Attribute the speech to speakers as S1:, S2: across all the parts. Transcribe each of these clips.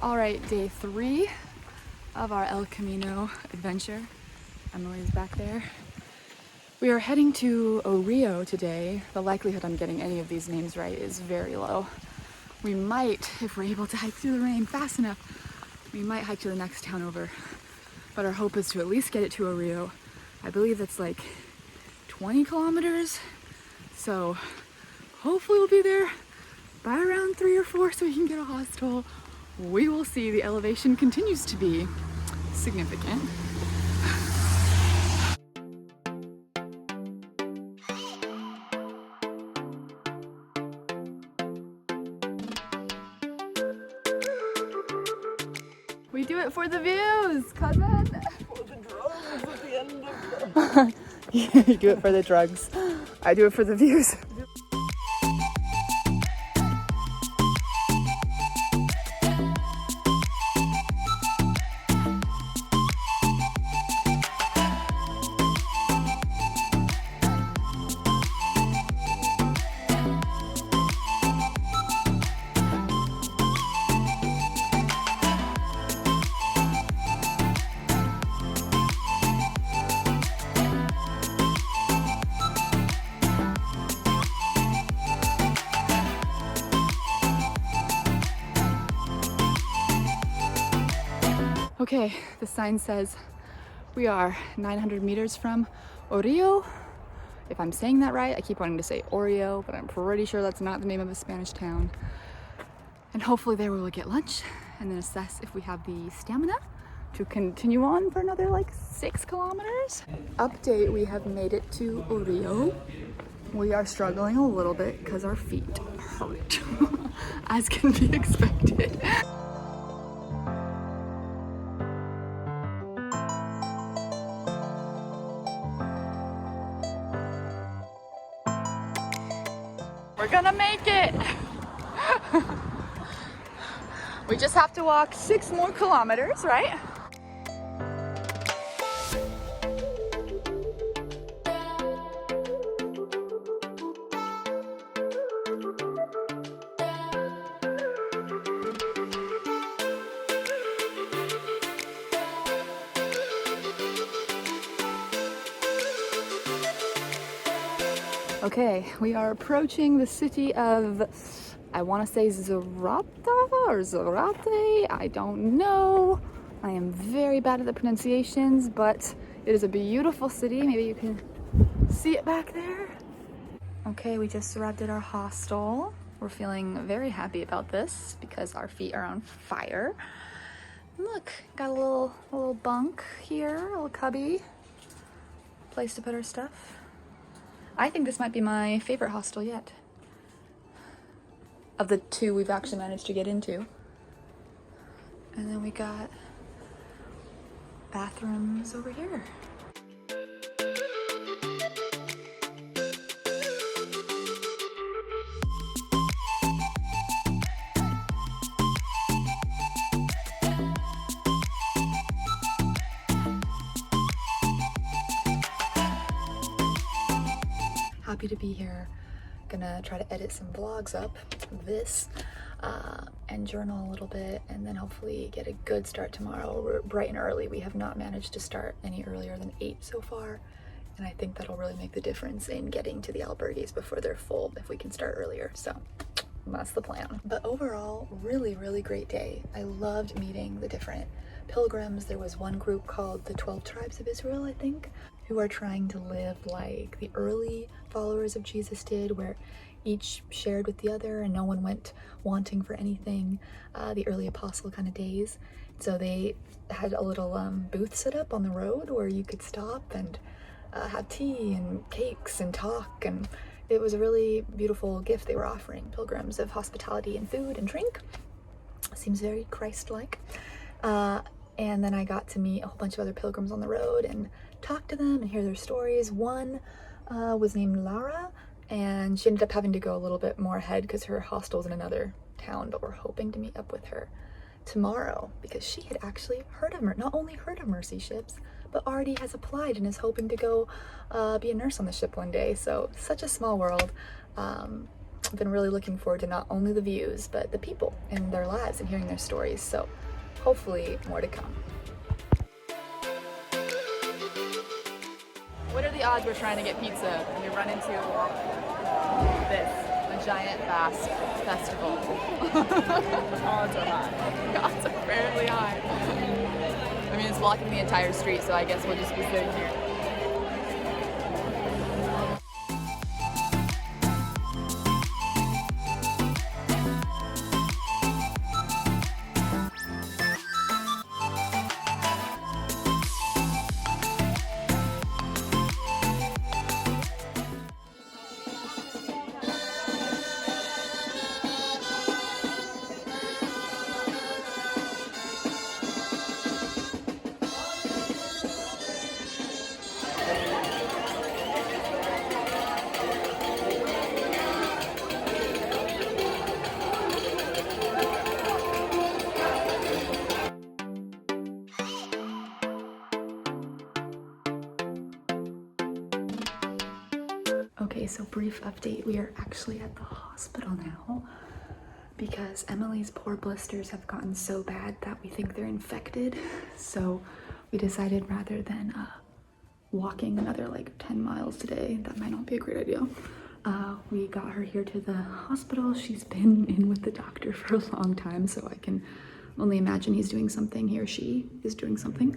S1: All right, day 3 of our El Camino adventure. Emily's back there. We are heading to Orio today. The likelihood I'm getting any of these names right is very low. We might, if we're able to hike through the rain fast enough, we might hike to the next town over. But our hope is to at least get it to Orio. I believe that's like 20 kilometers. So hopefully we'll be there by around 3 or 4 so we can get a hostel. We will see. The elevation continues to be significant. We do it for the views, cousin.
S2: For the drugs at the end of
S1: You do it for the drugs. I do it for the views. Okay, the sign says we are 900 meters from Orio. If I'm saying that right, I keep wanting to say Oreo, but I'm pretty sure that's not the name of a Spanish town. And hopefully there we will get lunch and then assess if we have the stamina to continue on for another like 6 kilometers. Update, we have made it to Orio. We are struggling a little bit because our feet hurt, as can be expected. We're gonna make it! We just have to walk 6 more kilometers, right? Okay, we are approaching the city of, I want to say Zarata or Zarate, I don't know. I am very bad at the pronunciations, but it is a beautiful city. Maybe you can see it back there. Okay, we just arrived at our hostel. We're feeling very happy about this because our feet are on fire. Look, got a little bunk here, a little cubby, place to put our stuff. I think this might be my favorite hostel yet. Of the 2 we've actually managed to get into. And then we got bathrooms over here. Happy to be here. Gonna try to edit some vlogs up, and journal a little bit, and then hopefully get a good start tomorrow. We're bright and early. We have not managed to start any earlier than 8 so far, and I think that'll really make the difference in getting to the albergues before they're full if we can start earlier. So that's the plan. But overall, really great day. I loved meeting the different pilgrims. There was one group called the 12 Tribes of Israel, I think, who are trying to live like the early followers of Jesus did, where each shared with the other and no one went wanting for anything, the early apostle kind of days. So they had a little booth set up on the road where you could stop and have tea and cakes and talk, and it was a really beautiful gift they were offering pilgrims of hospitality and food and drink. Seems very Christ-like. And then I got to meet a whole bunch of other pilgrims on the road and talk to them and hear their stories. One was named Lara, and she ended up having to go a little bit more ahead because her hostel's in another town, but we're hoping to meet up with her tomorrow because she had actually not only heard of Mercy ships, but already has applied and is hoping to go be a nurse on the ship one day. So such a small world. I've been really looking forward to not only the views, but the people and their lives and hearing their stories. So hopefully more to come. What are the odds we're trying to get pizza and we run into this, a giant Basque festival?
S2: The odds are high.
S1: The odds are fairly high. I mean, it's blocking the entire street, so I guess we'll just be sitting here. Okay, so brief update. We are actually at the hospital now because Emily's poor blisters have gotten so bad that we think they're infected. So we decided rather than walking another like 10 miles today, that might not be a great idea. We got her here to the hospital. She's been in with the doctor for a long time, so I can only imagine he's doing something, he or she is doing something.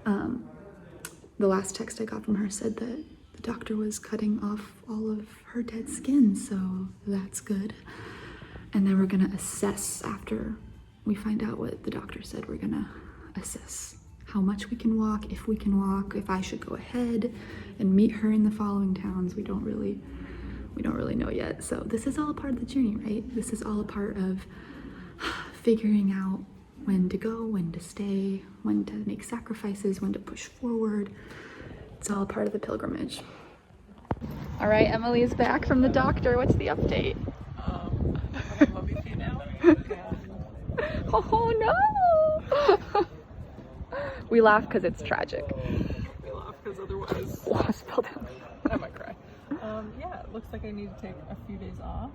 S1: The last text I got from her said that the doctor was cutting off all of her dead skin, so that's good. And then we're gonna assess after we find out what the doctor said. We're gonna assess how much we can walk, if we can walk, if I should go ahead and meet her in the following towns. We don't really know yet. So this is all a part of the journey, right? This is all a part of figuring out when to go, when to stay, when to make sacrifices, when to push forward. It's all part of the pilgrimage. All right, Emily is back from the doctor. What's the update?
S2: I'm loving you now.
S1: Oh no! We laugh because it's tragic.
S2: We laugh because otherwise
S1: Wow, spilled out.
S2: I might cry. Yeah, it looks like I need to take a few days off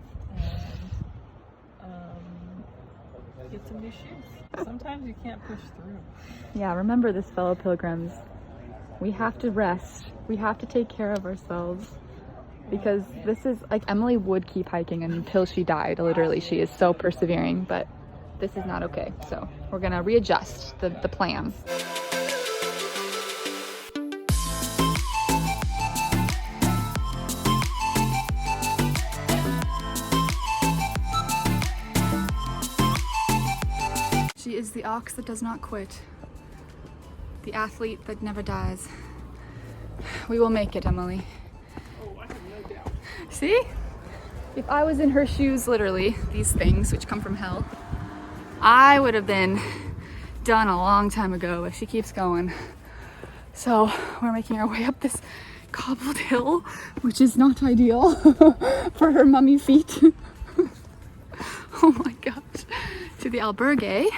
S2: and get some new shoes. Sometimes you can't push through.
S1: Yeah, remember this, fellow pilgrims. We have to rest. We have to take care of ourselves. Because this is, like, Emily would keep hiking until she died. Literally, she is so persevering, but this is not okay. So we're gonna readjust the plan. She is the ox that does not quit. The athlete that never dies. We will make it, Emily.
S2: Oh, I have no doubt.
S1: See? If I was in her shoes, literally, these things, which come from hell, I would have been done a long time ago, but she keeps going. So we're making our way up this cobbled hill, which is not ideal for her mummy feet. Oh my gosh. To the albergue.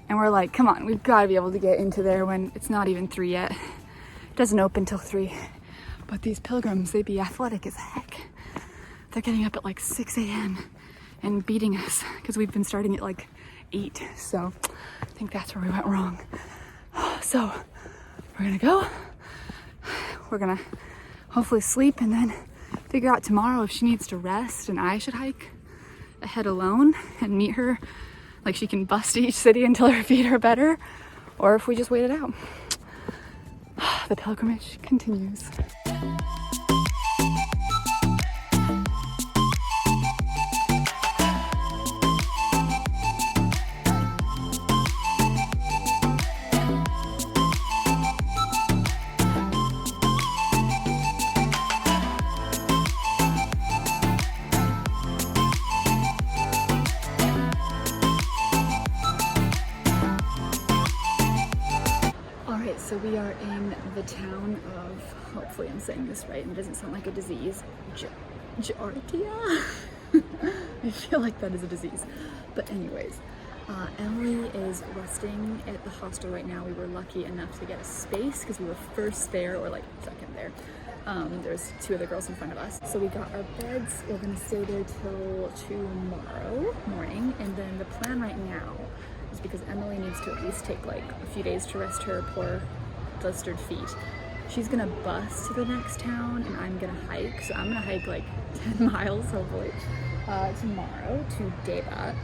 S1: And we're like, come on, we've got to be able to get into there when it's not even 3 yet. It doesn't open till 3. But these pilgrims, they be athletic as heck. They're getting up at like 6 a.m. and beating us because we've been starting at like 8. So I think that's where we went wrong. So we're gonna go. We're gonna hopefully sleep and then figure out tomorrow if she needs to rest and I should hike ahead alone and meet her. Like she can bust each city until her feet are better, or if we just wait it out. The pilgrimage continues. So we are in the town of, hopefully I'm saying this right and it doesn't sound like a disease, Giardia? I feel like that is a disease. But anyways, Emily is resting at the hostel right now. We were lucky enough to get a space because we were first there, or like second there.
S3: There's 2 other girls in front of us. So we got our beds. We're gonna stay there till tomorrow morning. And then the plan right now is, because Emily needs to at least take like a few days to rest her poor blistered feet, she's gonna bus to the next town and I'm gonna hike. So I'm gonna hike like 10 miles hopefully tomorrow to Deba.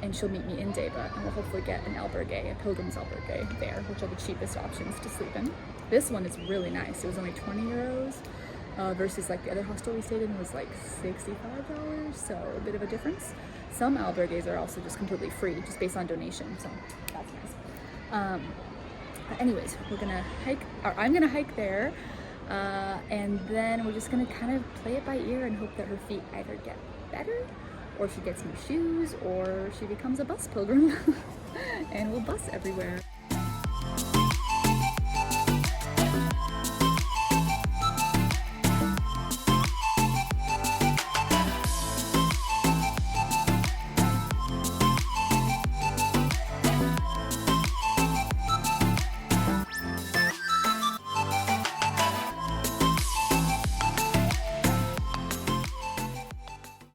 S3: And she'll meet me in Deba, and we'll hopefully get an albergue, a Pilgrim's albergue there, which are the cheapest options to sleep in. This one is really nice. It was only 20 euros versus like the other hostel we stayed in was like $65, so a bit of a difference. Some albergues are also just completely free, just based on donation, so that's nice. But anyways, we're gonna hike, or I'm gonna hike there, and then we're just gonna kind of play it by ear and hope that her feet either get better, or she gets new shoes, or she becomes a bus pilgrim and will bus everywhere.